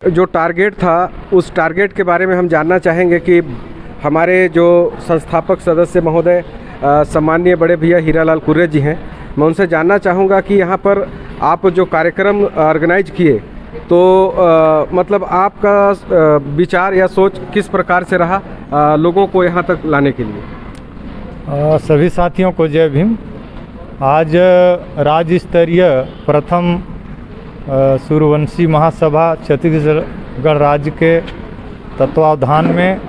जो टारगेट था उस टारगेट के बारे में हम जानना चाहेंगे कि हमारे जो संस्थापक सदस्य महोदय सम्माननीय बड़े भैया हीरालाल कुर्रे जी हैं। मैं उनसे जानना चाहूँगा कि यहाँ पर आप जो कार्यक्रम ऑर्गेनाइज किए तो मतलब आपका विचार या सोच किस प्रकार से रहा लोगों को यहाँ तक लाने के लिए। सभी साथियों को जय भीम। आज राज्य स्तरीय प्रथम सूर्यवंशी महासभा छत्तीसगढ़ राज्य के तत्वावधान में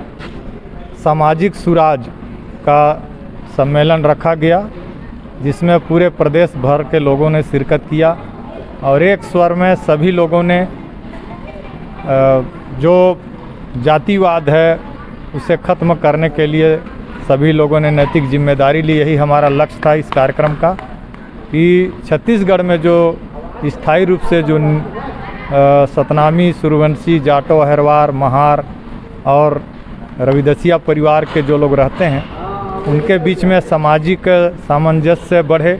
सामाजिक सुराज का सम्मेलन रखा गया, जिसमें पूरे प्रदेश भर के लोगों ने शिरकत किया और एक स्वर में सभी लोगों ने जो जातिवाद है उसे ख़त्म करने के लिए सभी लोगों ने नैतिक जिम्मेदारी ली। यही हमारा लक्ष्य था इस कार्यक्रम का कि छत्तीसगढ़ में जो स्थायी रूप से जो सतनामी, सूर्यवंशी, जाटो, अहिरवार, महार और रविदसिया परिवार के जो लोग रहते हैं उनके बीच में सामाजिक सामंजस्य बढ़े,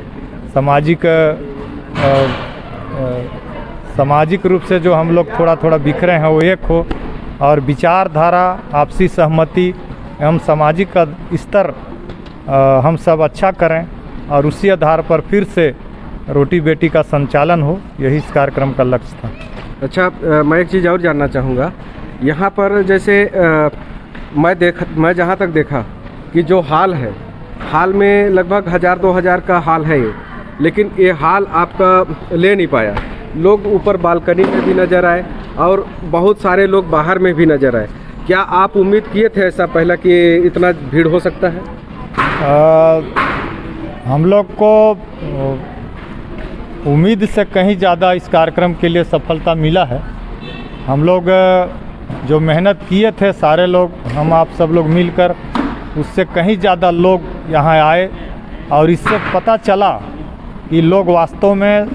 सामाजिक रूप से जो हम लोग थोड़ा थोड़ा बिखरे हैं वो एक हो और विचारधारा, आपसी सहमति एवं सामाजिक स्तर हम सब अच्छा करें और उसी आधार पर फिर से रोटी बेटी का संचालन हो। यही इस कार्यक्रम का लक्ष्य था। अच्छा, मैं एक चीज़ और जानना चाहूँगा। यहाँ पर जैसे मैं जहाँ तक देखा कि जो हाल है, हाल में लगभग 1000-2000 का हाल है ये, लेकिन ये हाल आपका ले नहीं पाया। लोग ऊपर बालकनी में भी नज़र आए और बहुत सारे लोग बाहर में भी नज़र आए। क्या आप उम्मीद किए थे ऐसा पहला कि इतना भीड़ हो सकता है? हम लोग को उम्मीद से कहीं ज़्यादा इस कार्यक्रम के लिए सफलता मिला है। हम लोग जो मेहनत किए थे सारे लोग, हम आप सब लोग मिलकर, उससे कहीं ज़्यादा लोग यहाँ आए और इससे पता चला कि लोग वास्तव में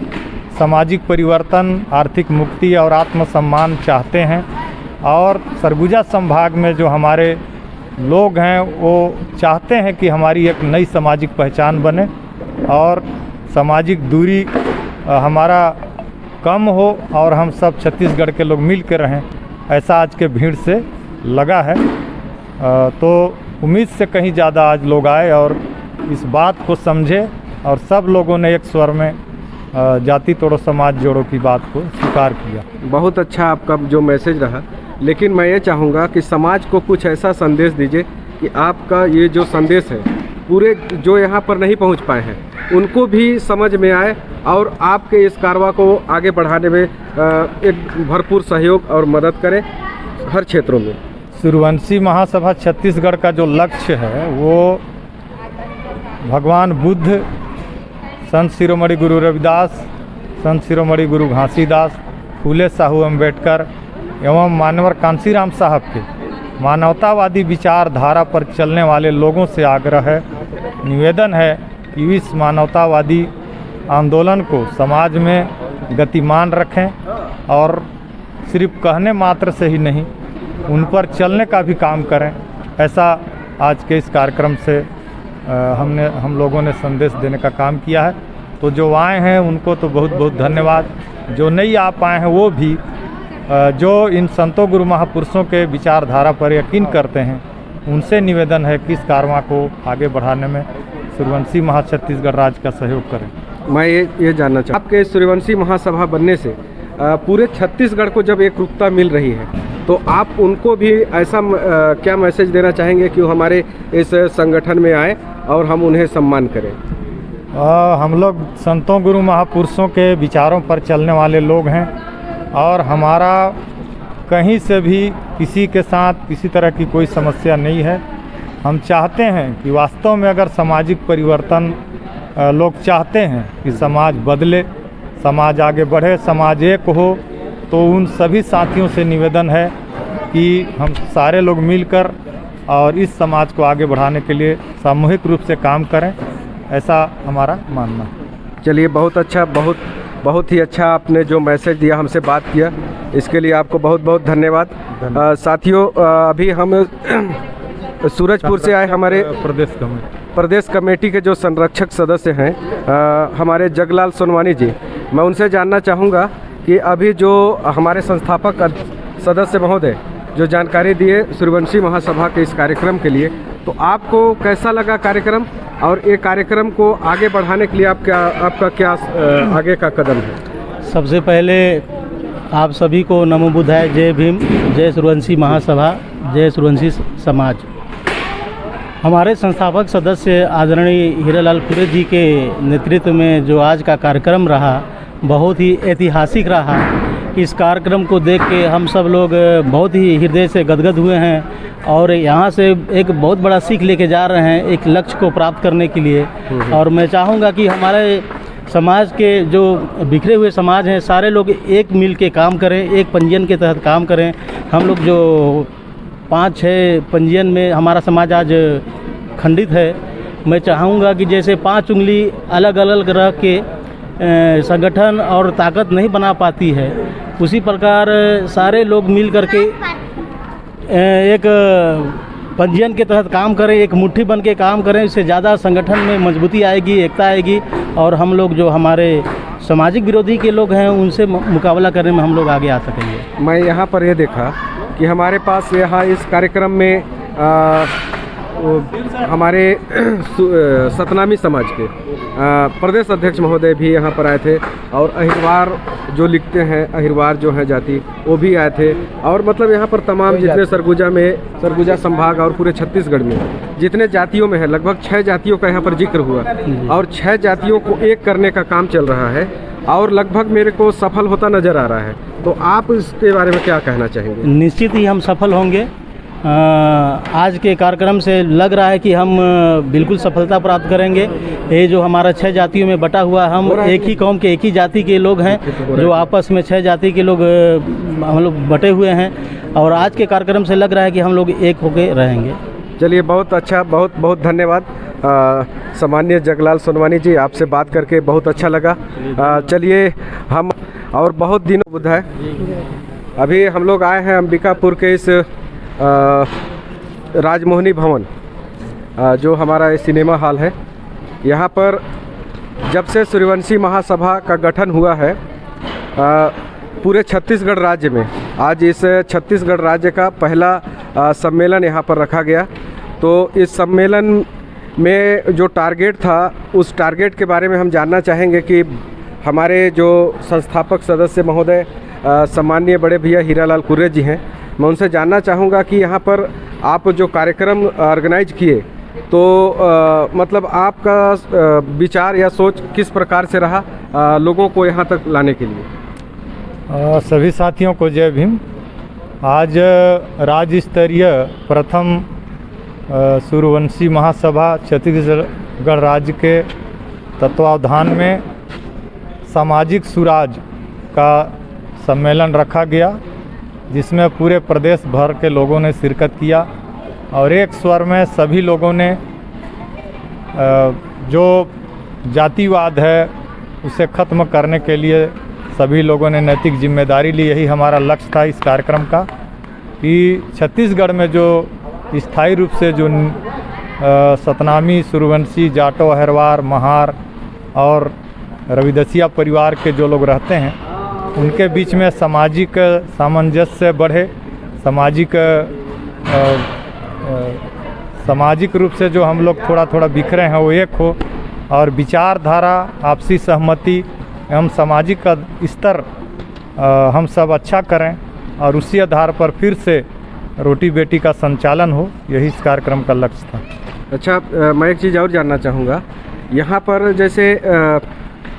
सामाजिक परिवर्तन, आर्थिक मुक्ति और आत्मसम्मान चाहते हैं और सरगुजा संभाग में जो हमारे लोग हैं वो चाहते हैं कि हमारी एक नई सामाजिक पहचान बने और सामाजिक दूरी हमारा कम हो और हम सब छत्तीसगढ़ के लोग मिल के रहें, ऐसा आज के भीड़ से लगा है। तो उम्मीद से कहीं ज़्यादा आज लोग आए और इस बात को समझे और सब लोगों ने एक स्वर में जाति तोड़ो समाज जोड़ो की बात को स्वीकार किया। बहुत अच्छा आपका जो मैसेज रहा, लेकिन मैं ये चाहूँगा कि समाज को कुछ ऐसा संदेश दीजिए कि आपका ये जो संदेश है पूरे जो यहाँ पर नहीं पहुँच पाए हैं उनको भी समझ में आए और आपके इस कारवा को आगे बढ़ाने में एक भरपूर सहयोग और मदद करें हर क्षेत्रों में। सूर्यवंशी महासभा छत्तीसगढ़ का जो लक्ष्य है वो भगवान बुद्ध, संत शिरोमणि गुरु रविदास, संत शिरोमणि गुरु घासीदास, फूले साहू अम्बेडकर एवं मानवर कांसीराम साहब के मानवतावादी विचारधारा पर चलने वाले लोगों से आग्रह है, निवेदन है कि इस मानवतावादी आंदोलन को समाज में गतिमान रखें और सिर्फ कहने मात्र से ही नहीं, उन पर चलने का भी काम करें। ऐसा आज के इस कार्यक्रम से हम लोगों ने संदेश देने का काम किया है। तो जो आए हैं उनको तो बहुत बहुत धन्यवाद, जो नहीं आ पाए हैं वो भी जो इन संतों गुरु महापुरुषों के विचारधारा पर यकीन करते हैं उनसे निवेदन है कि इस कारवां को आगे बढ़ाने में सूर्यवंशी महाछत्तीसगढ़ राज्य का सहयोग करें। मैं ये जानना चाहूँ, आपके सूर्यवंशी महासभा बनने से पूरे छत्तीसगढ़ को जब एकरूपता मिल रही है तो आप उनको भी ऐसा क्या मैसेज देना चाहेंगे कि वो हमारे इस संगठन में आए और हम उन्हें सम्मान करें? हम लोग संतों गुरु महापुरुषों के विचारों पर चलने वाले लोग हैं और हमारा कहीं से भी किसी के साथ किसी तरह की कोई समस्या नहीं है। हम चाहते हैं कि वास्तव में अगर सामाजिक परिवर्तन लोग चाहते हैं कि समाज बदले, समाज आगे बढ़े, समाज एक हो, तो उन सभी साथियों से निवेदन है कि हम सारे लोग मिलकर और इस समाज को आगे बढ़ाने के लिए सामूहिक रूप से काम करें, ऐसा हमारा मानना है। चलिए, बहुत अच्छा, बहुत ही अच्छा आपने जो मैसेज दिया, हमसे बात किया, इसके लिए आपको बहुत बहुत धन्यवाद। साथियों, अभी हम सूरजपुर से आए हमारे प्रदेश कमेटी के जो संरक्षक सदस्य हैं हमारे जगलाल सोनवानी जी, मैं उनसे जानना चाहूँगा कि अभी जो हमारे संस्थापक सदस्य महोदय जो जानकारी दिए सूर्यवंशी महासभा के इस कार्यक्रम के लिए, तो आपको कैसा लगा कार्यक्रम और ये कार्यक्रम को आगे बढ़ाने के लिए आपका क्या आगे का कदम है? सबसे पहले आप सभी को नमो बुद्धाय, जय भीम, जय सूर्यवंशी महासभा, जय सूर्यवंशी समाज। हमारे संस्थापक सदस्य आदरणीय हीरालाल कुर्रे जी के नेतृत्व में जो आज का कार्यक्रम रहा बहुत ही ऐतिहासिक रहा। इस कार्यक्रम को देख के हम सब लोग बहुत ही हृदय से गदगद हुए हैं और यहाँ से एक बहुत बड़ा सीख लेके जा रहे हैं एक लक्ष्य को प्राप्त करने के लिए। और मैं चाहूँगा कि हमारे समाज के जो बिखरे हुए समाज हैं सारे लोग एक मिल के काम करें, एक पंजीयन के तहत काम करें। हम लोग जो 5-6 पंजीयन में हमारा समाज आज खंडित है, मैं चाहूँगा कि जैसे 5 उंगली अलग अलग रह के संगठन और ताकत नहीं बना पाती है, उसी प्रकार सारे लोग मिल करके एक पंजीयन के तहत काम करें, एक मुट्ठी बन के काम करें। इससे ज़्यादा संगठन में मजबूती आएगी, एकता आएगी और हम लोग जो हमारे सामाजिक विरोधी के लोग हैं उनसे मुकाबला करने में हम लोग आगे आ सकेंगे। मैं यहाँ पर ये देखा कि हमारे पास यहाँ इस कार्यक्रम में हमारे सतनामी समाज के प्रदेश अध्यक्ष महोदय भी यहाँ पर आए थे और अहिरवार जो लिखते हैं, अहिरवार जो है जाति, वो भी आए थे। और मतलब यहाँ पर तमाम जितने सरगुजा संभाग और पूरे छत्तीसगढ़ में जितने जातियों में है लगभग 6 जातियों का यहाँ पर जिक्र हुआ और 6 जातियों को एक करने का काम चल रहा है और लगभग मेरे को सफल होता नज़र आ रहा है। तो आप इसके बारे में क्या कहना चाहेंगे? निश्चित ही हम सफल होंगे। आज के कार्यक्रम से लग रहा है कि हम बिल्कुल सफलता प्राप्त करेंगे। ये जो हमारा 6 जातियों में बटा हुआ, हम एक ही कौम के एक ही जाति के लोग हैं जो आपस में 6 जाति के लोग हम लोग बटे हुए हैं और आज के कार्यक्रम से लग रहा है कि हम लोग एक होकर रहेंगे। चलिए, बहुत अच्छा, बहुत बहुत धन्यवाद सम्माननीय जगलाल सोनवानी जी, आपसे बात करके बहुत अच्छा लगा। चलिए, हम और बहुत दिनों बुद्ध है, अभी हम लोग आए हैं अंबिकापुर के इस राजमोहनी भवन जो हमारा सिनेमा हॉल है। यहाँ पर जब से सूर्यवंशी महासभा का गठन हुआ है पूरे छत्तीसगढ़ राज्य में, आज इस छत्तीसगढ़ राज्य का पहला सम्मेलन यहाँ पर रखा गया। तो इस सम्मेलन में जो टारगेट था, उस टारगेट के बारे में हम जानना चाहेंगे कि हमारे जो संस्थापक सदस्य महोदय सम्माननीय बड़े भैया हीरालाल कुर्रे जी हैं, मैं उनसे जानना चाहूँगा कि यहाँ पर आप जो कार्यक्रम ऑर्गेनाइज किए तो मतलब आपका विचार या सोच किस प्रकार से रहा लोगों को यहाँ तक लाने के लिए? सभी साथियों को जय भीम। आज राज्य स्तरीय प्रथम सूर्यवंशी महासभा छत्तीसगढ़ राज्य के तत्वावधान में सामाजिक सुराज का सम्मेलन रखा गया, जिसमें पूरे प्रदेश भर के लोगों ने शिरकत किया और एक स्वर में सभी लोगों ने जो जातिवाद है उसे ख़त्म करने के लिए सभी लोगों ने नैतिक जिम्मेदारी ली। यही हमारा लक्ष्य था इस कार्यक्रम का कि छत्तीसगढ़ में जो स्थायी रूप से जो सतनामी, सूर्यवंशी, जाटो, अहिरवार, महार और रविदसिया परिवार के जो लोग रहते हैं उनके बीच में सामाजिक सामंजस्य बढ़े, सामाजिक रूप से जो हम लोग थोड़ा थोड़ा बिखरे हैं वो एक हो और विचारधारा, आपसी सहमति एवं सामाजिक स्तर हम सब अच्छा करें और उसी आधार पर फिर से रोटी बेटी का संचालन हो, यही इस कार्यक्रम का लक्ष्य था। अच्छा, मैं एक चीज़ और जानना चाहूँगा। यहाँ पर जैसे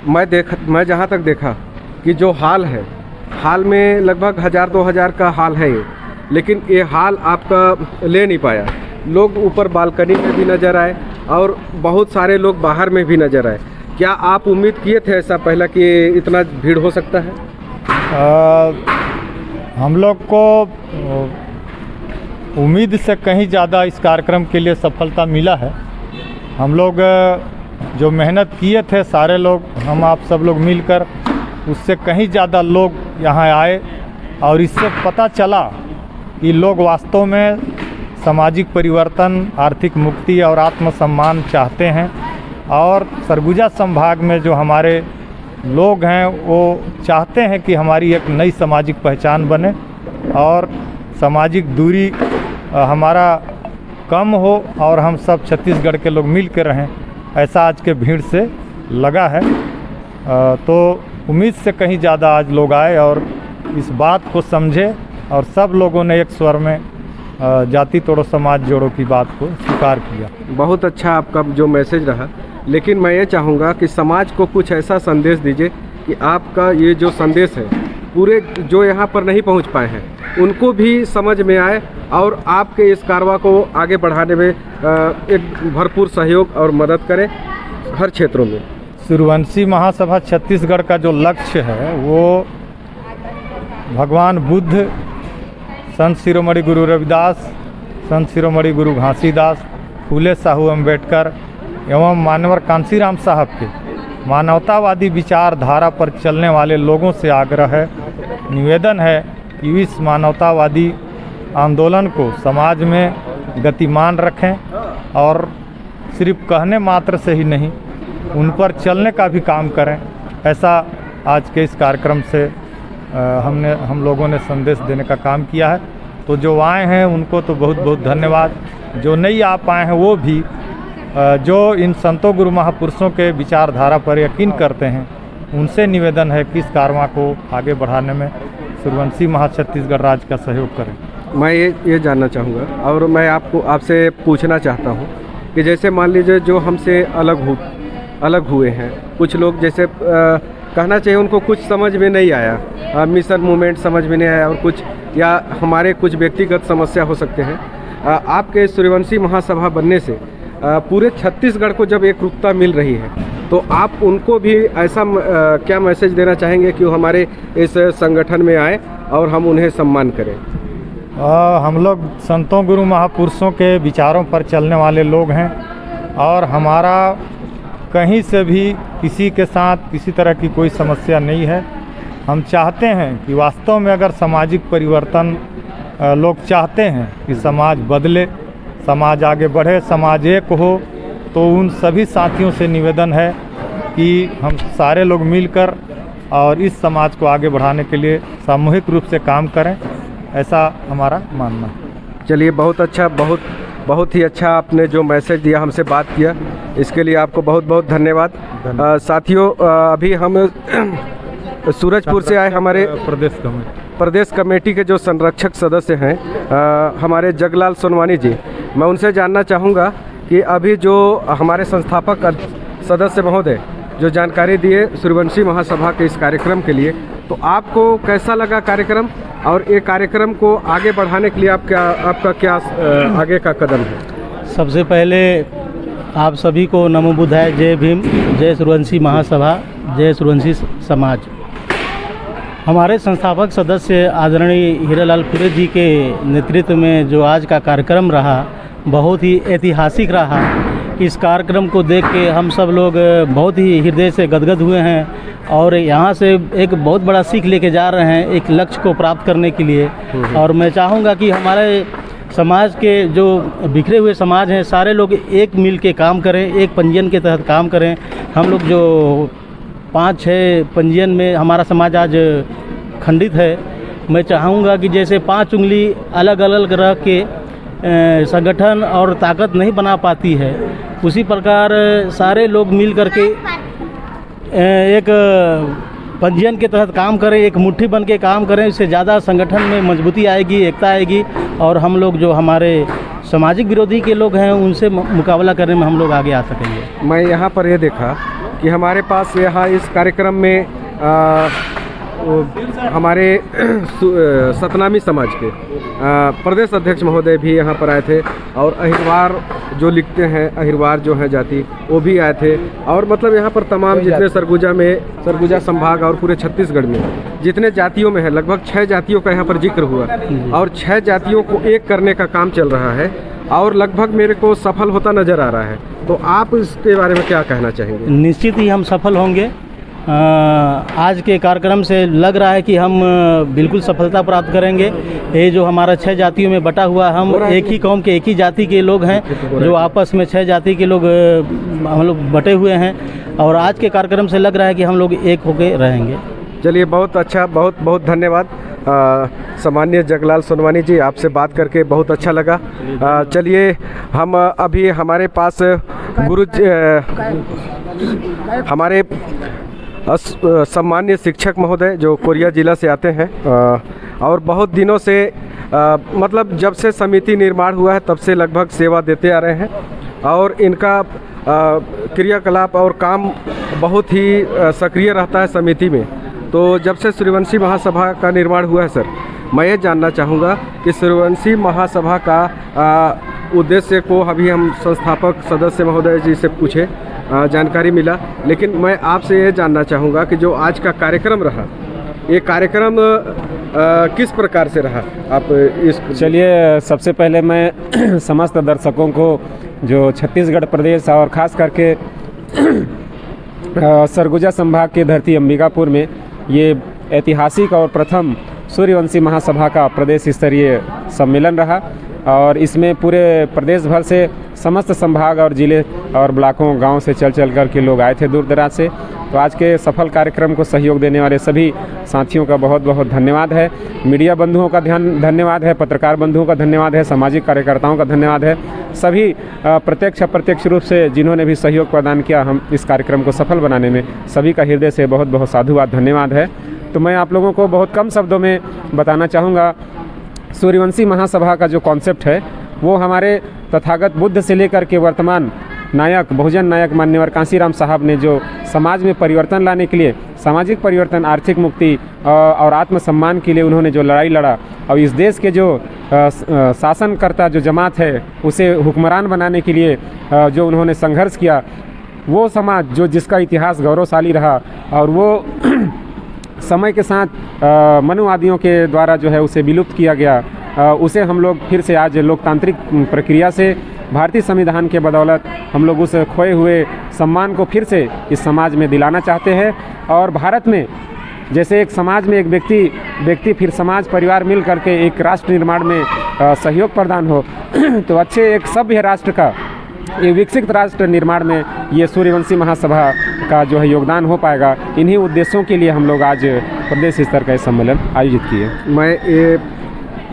मैं जहाँ तक देखा कि जो हाल है, हाल में लगभग 1000-2000 का हाल है ये, लेकिन ये हाल आपका ले नहीं पाया। लोग ऊपर बालकनी में भी नज़र आए और बहुत सारे लोग बाहर में भी नज़र आए। क्या आप उम्मीद किए थे ऐसा पहला कि इतना भीड़ हो सकता है? हम लोग को उम्मीद से कहीं ज़्यादा इस कार्यक्रम के लिए सफलता मिला है। हम लोग जो मेहनत किए थे सारे लोग, हम आप सब लोग मिलकर, उससे कहीं ज़्यादा लोग यहाँ आए और इससे पता चला कि लोग वास्तव में सामाजिक परिवर्तन, आर्थिक मुक्ति और आत्मसम्मान चाहते हैं और सरगुजा संभाग में जो हमारे लोग हैं वो चाहते हैं कि हमारी एक नई सामाजिक पहचान बने और सामाजिक दूरी हमारा कम हो और हम सब छत्तीसगढ़ के लोग मिल के रहें, ऐसा आज के भीड़ से लगा है। तो उम्मीद से कहीं ज़्यादा आज लोग आए और इस बात को समझे और सब लोगों ने एक स्वर में जाति तोड़ो समाज जोड़ो की बात को स्वीकार किया। बहुत अच्छा आपका जो मैसेज रहा, लेकिन मैं ये चाहूँगा कि समाज को कुछ ऐसा संदेश दीजिए कि आपका ये जो संदेश है पूरे जो यहाँ पर नहीं पहुँच पाए हैं उनको भी समझ में आए और आपके इस कारवा को आगे बढ़ाने में एक भरपूर सहयोग और मदद करें हर क्षेत्रों में। सूर्यवंशी महासभा छत्तीसगढ़ का जो लक्ष्य है वो भगवान बुद्ध, संत शिरोमणि गुरु रविदास, संत शिरोमणि गुरु घासीदास, फूले साहू अम्बेडकर एवं मानवर कांसीराम साहब के मानवतावादी विचारधारा पर चलने वाले लोगों से आग्रह है, निवेदन है कि इस मानवतावादी आंदोलन को समाज में गतिमान रखें और सिर्फ कहने मात्र से ही नहीं उन पर चलने का भी काम करें। ऐसा आज के इस कार्यक्रम से हम लोगों ने संदेश देने का काम किया है। तो जो आए हैं उनको तो बहुत बहुत धन्यवाद, जो नहीं आ पाए हैं वो भी जो इन संतों गुरु महापुरुषों के विचारधारा पर यकीन करते हैं उनसे निवेदन है कि इस कारवां को आगे बढ़ाने में सूर्यवंशी महाछत्तीसगढ़ राज्य का सहयोग करें। मैं ये जानना चाहूँगा और मैं आपसे पूछना चाहता हूँ कि जैसे मान लीजिए जो हमसे अलग हुए हैं कुछ लोग, जैसे कहना चाहिए उनको कुछ समझ में नहीं आया, मिशन मूवमेंट समझ में नहीं आया और कुछ या हमारे कुछ व्यक्तिगत समस्या हो सकते हैं। आपके सूर्यवंशी महासभा बनने से पूरे छत्तीसगढ़ को जब एकरूपता मिल रही है तो आप उनको भी ऐसा क्या मैसेज देना चाहेंगे कि वो हमारे इस संगठन में आए और हम उन्हें सम्मान करें? हम लोग संतों गुरु महापुरुषों के विचारों पर चलने वाले लोग हैं और हमारा कहीं से भी किसी के साथ किसी तरह की कोई समस्या नहीं है। हम चाहते हैं कि वास्तव में अगर सामाजिक परिवर्तन लोग चाहते हैं कि समाज बदले, समाज आगे बढ़े, समाज एक हो, तो उन सभी साथियों से निवेदन है कि हम सारे लोग मिलकर और इस समाज को आगे बढ़ाने के लिए सामूहिक रूप से काम करें, ऐसा हमारा मानना है। चलिए, बहुत अच्छा, बहुत ही अच्छा आपने जो मैसेज दिया, हमसे बात किया, इसके लिए आपको बहुत बहुत धन्यवाद। साथियों, अभी हम सूरजपुर से आए हमारे प्रदेश कमेटी के जो संरक्षक सदस्य हैं हमारे जगलाल सोनवानी जी, मैं उनसे जानना चाहूँगा कि अभी जो हमारे संस्थापक सदस्य महोदय जो जानकारी दिए सूर्यवंशी महासभा के इस कार्यक्रम के लिए, तो आपको कैसा लगा कार्यक्रम और ये कार्यक्रम को आगे बढ़ाने के लिए आपका क्या आगे का कदम है? सबसे पहले आप सभी को नमो बुद्धाय, जय भीम, जय सूर्यवंशी महासभा, जय सूर्यवंशी समाज। हमारे संस्थापक सदस्य आदरणीय हीरालाल खुरे जी के नेतृत्व में जो आज का कार्यक्रम रहा बहुत ही ऐतिहासिक रहा। इस कार्यक्रम को देख के हम सब लोग बहुत ही हृदय से गदगद हुए हैं और यहाँ से एक बहुत बड़ा सीख लेके जा रहे हैं एक लक्ष्य को प्राप्त करने के लिए। और मैं चाहूँगा कि हमारे समाज के जो बिखरे हुए समाज हैं सारे लोग एक मिल के काम करें, एक पंजीयन के तहत काम करें। हम लोग जो 5-6 पंजीयन में हमारा समाज आज खंडित है, मैं चाहूँगा कि जैसे 5 उंगली अलग अलग रख के संगठन और ताकत नहीं बना पाती है, उसी प्रकार सारे लोग मिल करके एक पंजीयन के तहत काम करें, एक मुट्ठी बन के काम करें। इससे ज़्यादा संगठन में मजबूती आएगी, एकता आएगी और हम लोग जो हमारे सामाजिक विरोधी के लोग हैं उनसे मुकाबला करने में हम लोग आगे आ सकेंगे। मैं यहाँ पर ये देखा कि हमारे पास यहाँ इस कार्यक्रम में हमारे सतनामी समाज के प्रदेश अध्यक्ष महोदय भी यहाँ पर आए थे और अहिरवार जो लिखते हैं, अहिरवार जो है जाति, वो भी आए थे। और मतलब यहाँ पर तमाम जितने सरगुजा संभाग और पूरे छत्तीसगढ़ में जितने जातियों में है लगभग 6 जातियों का यहाँ पर जिक्र हुआ और 6 जातियों को एक करने का काम चल रहा है और लगभग मेरे को सफल होता नज़र आ रहा है। तो आप इसके बारे में क्या कहना चाहेंगे? निश्चित ही हम सफल होंगे। आज के कार्यक्रम से लग रहा है कि हम बिल्कुल सफलता प्राप्त करेंगे। ये जो हमारा 6 जातियों में बटा हुआ, हम एक ही कौम के, एक ही जाति के लोग हैं जो आपस में 6 जाति के लोग हम लोग बटे हुए हैं और आज के कार्यक्रम से लग रहा है कि हम लोग एक होके रहेंगे। चलिए, बहुत अच्छा, बहुत बहुत धन्यवाद। सामान्य जगलाल सोनवानी जी, आपसे बात करके बहुत अच्छा लगा। चलिए हम अभी हमारे पास हमारे सम्मान्य शिक्षक महोदय जो कोरिया जिला से आते हैं और बहुत दिनों से मतलब जब से समिति निर्माण हुआ है तब से लगभग सेवा देते आ रहे हैं और इनका क्रियाकलाप और काम बहुत ही सक्रिय रहता है समिति में। तो जब से सूर्यवंशी महासभा का निर्माण हुआ है सर, मैं ये जानना चाहूँगा कि सूर्यवंशी महासभा का उद्देश्य को अभी हम संस्थापक सदस्य महोदय जी से पूछे, जानकारी मिला, लेकिन मैं आपसे ये जानना चाहूँगा कि जो आज का कार्यक्रम रहा, ये कार्यक्रम किस प्रकार से रहा? आप इस चलिए, सबसे पहले मैं समस्त दर्शकों को जो छत्तीसगढ़ प्रदेश और ख़ास करके सरगुजा संभाग की धरती अंबिकापुर में ये ऐतिहासिक और प्रथम सूर्यवंशी महासभा का प्रदेश स्तरीय सम्मेलन रहा और इसमें पूरे प्रदेश भर से समस्त संभाग और जिले और ब्लॉकों गांव से चल कर के लोग आए थे दूर दराज से। तो आज के सफल कार्यक्रम को सहयोग देने वाले सभी साथियों का बहुत बहुत धन्यवाद है। मीडिया बंधुओं का धन्यवाद है, पत्रकार बंधुओं का धन्यवाद है, सामाजिक कार्यकर्ताओं का धन्यवाद है, सभी प्रत्यक्ष अप्रत्यक्ष रूप से जिन्होंने भी सहयोग प्रदान किया हम इस कार्यक्रम को सफल बनाने में, सभी का हृदय से बहुत बहुत साधुवाद धन्यवाद है। तो मैं आप लोगों को बहुत कम शब्दों में बताना चाहूँगा, सूर्यवंशी महासभा का जो कॉन्सेप्ट है वो हमारे तथागत बुद्ध से लेकर के वर्तमान नायक, बहुजन नायक मान्यवर कांसीराम साहब ने जो समाज में परिवर्तन लाने के लिए, सामाजिक परिवर्तन, आर्थिक मुक्ति और आत्मसम्मान के लिए उन्होंने जो लड़ाई लड़ा और इस देश के जो शासनकर्ता जो जमात है उसे हुक्मरान बनाने के लिए जो उन्होंने संघर्ष किया, वो समाज जो जिसका इतिहास गौरवशाली रहा और वो समय के साथ मनुवादियों के द्वारा जो है उसे विलुप्त किया गया, उसे हम लोग फिर से आज लोकतांत्रिक प्रक्रिया से भारतीय संविधान के बदौलत हम लोग उस खोए हुए सम्मान को फिर से इस समाज में दिलाना चाहते हैं। और भारत में जैसे एक समाज में एक व्यक्ति फिर समाज परिवार मिल करके एक राष्ट्र निर्माण में सहयोग प्रदान हो तो अच्छे एक सभ्य राष्ट्र का, एक विकसित राष्ट्र निर्माण में ये सूर्यवंशी महासभा का जो है योगदान हो पाएगा। इन्हीं उद्देश्यों के लिए हम लोग आज प्रदेश स्तर का सम्मेलन आयोजित किए।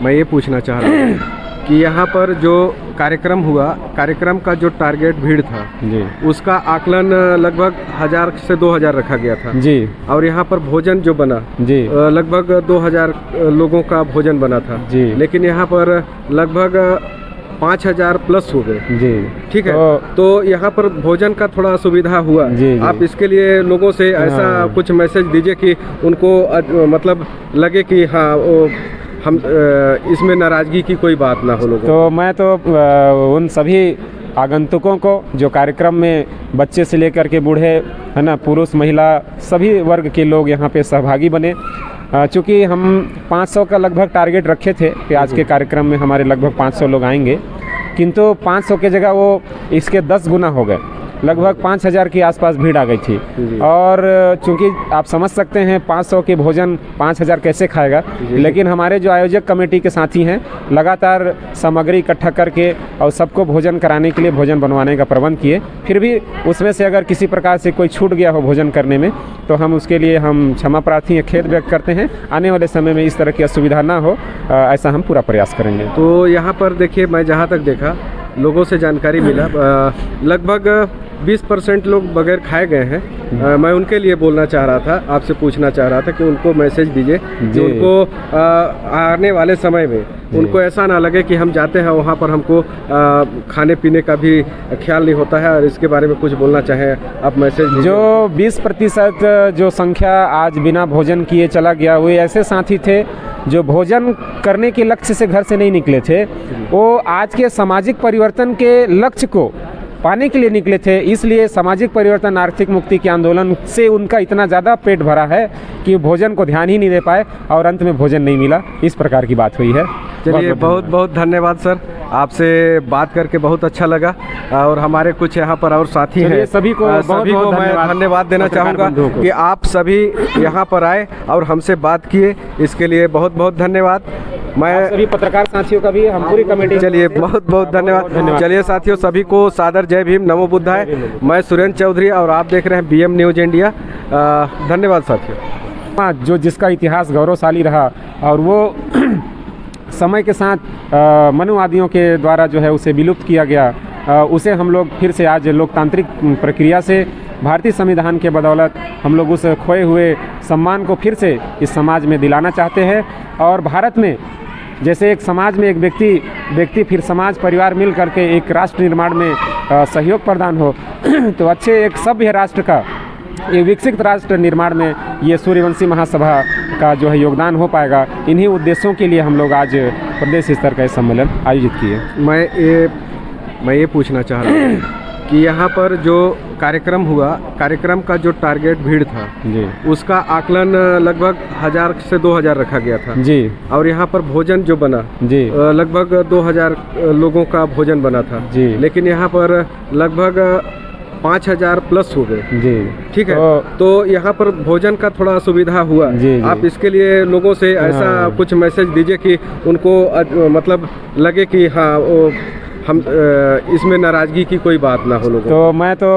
मैं ये पूछना चाह रहा हूँ कि यहाँ पर जो कार्यक्रम हुआ, कार्यक्रम का जो टारगेट भीड़ था जी, उसका आकलन लगभग 1000 से 2000 रखा गया था जी, और यहाँ पर भोजन जो बना जी लगभग 2000 लोगों का भोजन बना था जी, लेकिन यहाँ पर लगभग 5000 प्लस हो गए जी, ठीक है। तो यहाँ पर भोजन का थोड़ा असुविधा हुआ जी, आप इसके लिए लोगों से ऐसा कुछ मैसेज दीजिए कि उनको मतलब लगे कि हाँ हम इसमें नाराज़गी की कोई बात ना हो लोगों। तो मैं तो उन सभी आगंतुकों को जो कार्यक्रम में बच्चे से लेकर के बूढ़े है ना, पुरुष महिला सभी वर्ग के लोग यहाँ पे सहभागी बने। चूँकि हम 500 का लगभग टारगेट रखे थे कि आज के कार्यक्रम में हमारे लगभग 500 लोग आएंगे, किंतु 500 के जगह वो इसके 10 गुना हो गए, लगभग 5000 के आसपास भीड़ आ गई थी। और चूंकि आप समझ सकते हैं 500 के भोजन 5000 कैसे खाएगा, लेकिन हमारे जो आयोजक कमेटी के साथी हैं लगातार सामग्री इकट्ठा करके और सबको भोजन कराने के लिए भोजन बनवाने का प्रबंध किए। फिर भी उसमें से अगर किसी प्रकार से कोई छूट गया हो भोजन करने में तो हम उसके लिए हम क्षमा प्रार्थी हैं, खेद व्यक्त करते हैं। आने वाले समय में इस तरह की असुविधा ना हो ऐसा हम पूरा प्रयास करेंगे। तो यहाँ पर देखिए, मैं जहाँ तक देखा लोगों से जानकारी मिला लगभग 20% लोग बगैर खाए गए हैं। मैं उनके लिए बोलना चाह रहा था, आपसे पूछना चाह रहा था कि उनको मैसेज दीजिए कि उनको आने वाले समय में उनको ऐसा ना लगे कि हम जाते हैं वहाँ पर हमको खाने पीने का भी ख्याल नहीं होता है, और इसके बारे में कुछ बोलना चाहें आप मैसेज दीजिए। जो 20% जो संख्या आज बिना भोजन किए चला गया, वो ऐसे साथी थे जो भोजन करने के लक्ष्य से घर से नहीं निकले थे, वो आज के सामाजिक परिवर्तन के लक्ष्य को पाने के लिए निकले थे। इसलिए सामाजिक परिवर्तन, आर्थिक मुक्ति के आंदोलन से उनका इतना ज़्यादा पेट भरा है कि भोजन को ध्यान ही नहीं दे पाए और अंत में भोजन नहीं मिला। इस प्रकार की बात हुई है। चलिए, बहुत बहुत धन्यवाद सर, आपसे बात करके बहुत अच्छा लगा। और हमारे कुछ यहाँ पर और साथी हैं, सभी को मैं धन्यवाद देना चाहूँगा कि आप सभी यहाँ पर आए और हमसे बात किए, इसके लिए बहुत बहुत धन्यवाद। मैं सभी पत्रकार साथियों का भी, हम पूरी कमेटी, चलिए बहुत बहुत धन्यवाद। चलिए साथियों, सभी को सादर जय भीम, नमो बुद्धाय। मैं सुरेंद्र चौधरी और आप देख रहे हैं BM न्यूज़ इंडिया। धन्यवाद साथियों। जो जिसका इतिहास गौरवशाली रहा और वो समय के साथ मनुवादियों के द्वारा जो है उसे विलुप्त किया गया, उसे हम लोग फिर से आज लोकतांत्रिक प्रक्रिया से भारतीय संविधान के बदौलत हम लोग उस खोए हुए सम्मान को फिर से इस समाज में दिलाना चाहते हैं। और भारत में जैसे एक समाज में एक व्यक्ति फिर समाज परिवार मिल करके एक राष्ट्र निर्माण में सहयोग प्रदान हो तो अच्छे एक सभ्य राष्ट्र का, एक विकसित राष्ट्र निर्माण में ये सूर्यवंशी महासभा का जो है योगदान हो पाएगा। इन्हीं उद्देश्यों के लिए हम लोग आज प्रदेश स्तर का सम्मेलन आयोजित किए। मैं ये पूछना चाह रहा हूँ कि यहाँ पर जो कार्यक्रम हुआ, कार्यक्रम का जो टारगेट भीड़ था जी, उसका आकलन लगभग 1000 से 2000 रखा गया था जी, और यहाँ पर भोजन जो बना जी, लगभग 2000 लोगों का भोजन बना था जी, लेकिन यहाँ पर लगभग 5000 प्लस हो गए जी, ठीक है। तो यहाँ पर भोजन का थोड़ा असुविधा हुआ जी, आप इसके लिए लोगों से ऐसा कुछ मैसेज दीजिए कि उनको मतलब लगे कि हाँ हम इसमें नाराज़गी की कोई बात ना हो लोगों। तो मैं तो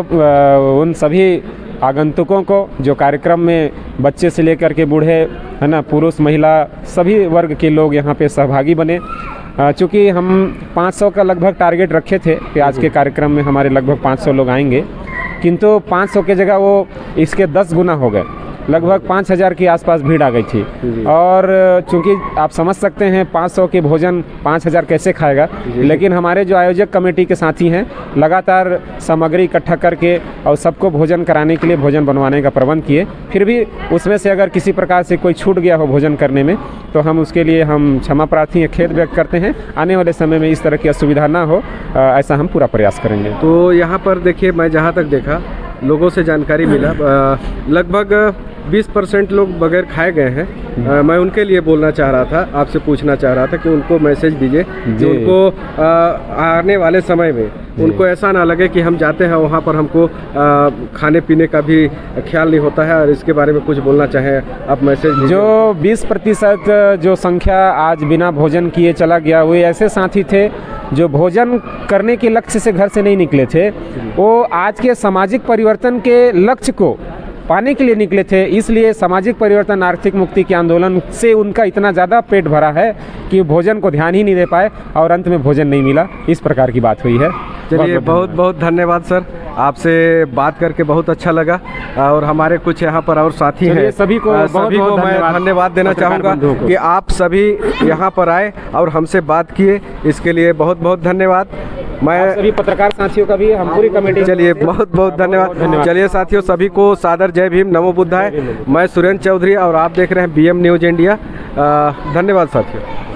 उन सभी आगंतुकों को जो कार्यक्रम में बच्चे से लेकर के बूढ़े है ना, पुरुष महिला सभी वर्ग के लोग यहाँ पे सहभागी बने। चूँकि हम 500 का लगभग टारगेट रखे थे कि आज के कार्यक्रम में हमारे लगभग 500 लोग आएंगे, किंतु 500 के जगह वो इसके 10 गुना हो गए, लगभग 5000 के आसपास भीड़ आ गई थी। और चूंकि आप समझ सकते हैं 500 के भोजन 5000 कैसे खाएगा, लेकिन हमारे जो आयोजक कमेटी के साथी हैं लगातार सामग्री इकट्ठा करके और सबको भोजन कराने के लिए भोजन बनवाने का प्रबंध किए। फिर भी उसमें से अगर किसी प्रकार से कोई छूट गया हो भोजन करने में तो हम उसके लिए हम क्षमा प्रार्थी हैं, खेद व्यक्त करते हैं। आने वाले समय में इस तरह की असुविधा ना हो ऐसा हम पूरा प्रयास करेंगे। तो यहाँ पर देखिए, मैं जहाँ तक देखा लोगों से जानकारी मिला लगभग 20% लोग बगैर खाए गए हैं। मैं उनके लिए बोलना चाह रहा था, आपसे पूछना चाह रहा था कि उनको मैसेज दीजिए कि उनको आने वाले समय में उनको ऐसा ना लगे कि हम जाते हैं वहाँ पर हमको खाने पीने का भी ख्याल नहीं होता है। और इसके बारे में कुछ बोलना चाहें आप मैसेज दीजिए। जो 20% जो संख्या आज बिना भोजन किए चला गया, वो ऐसे साथी थे जो भोजन करने के लक्ष्य से घर से नहीं निकले थे, वो आज के सामाजिक परिवर्तन के लक्ष्य को पाने के लिए निकले थे। इसलिए सामाजिक परिवर्तन आर्थिक मुक्ति के आंदोलन से उनका इतना ज़्यादा पेट भरा है कि भोजन को ध्यान ही नहीं दे पाए और अंत में भोजन नहीं मिला। इस प्रकार की बात हुई है। चलिए, बहुत बहुत धन्यवाद सर, आपसे बात करके बहुत अच्छा लगा। और हमारे कुछ यहाँ पर और साथी हैं, सभी को मैं धन्यवाद देना चाहूँगा कि आप सभी यहाँ पर आए और हमसे बात किए, इसके लिए बहुत बहुत धन्यवाद। मैं सभी पत्रकार साथियों का भी हम पूरी कमेटी, चलिए बहुत बहुत धन्यवाद। चलिए साथियों, सभी को सादर जय भीम, नमो बुद्धाय। मैं सुरेंद्र चौधरी और आप देख रहे हैं BM न्यूज़ इंडिया। धन्यवाद साथियों।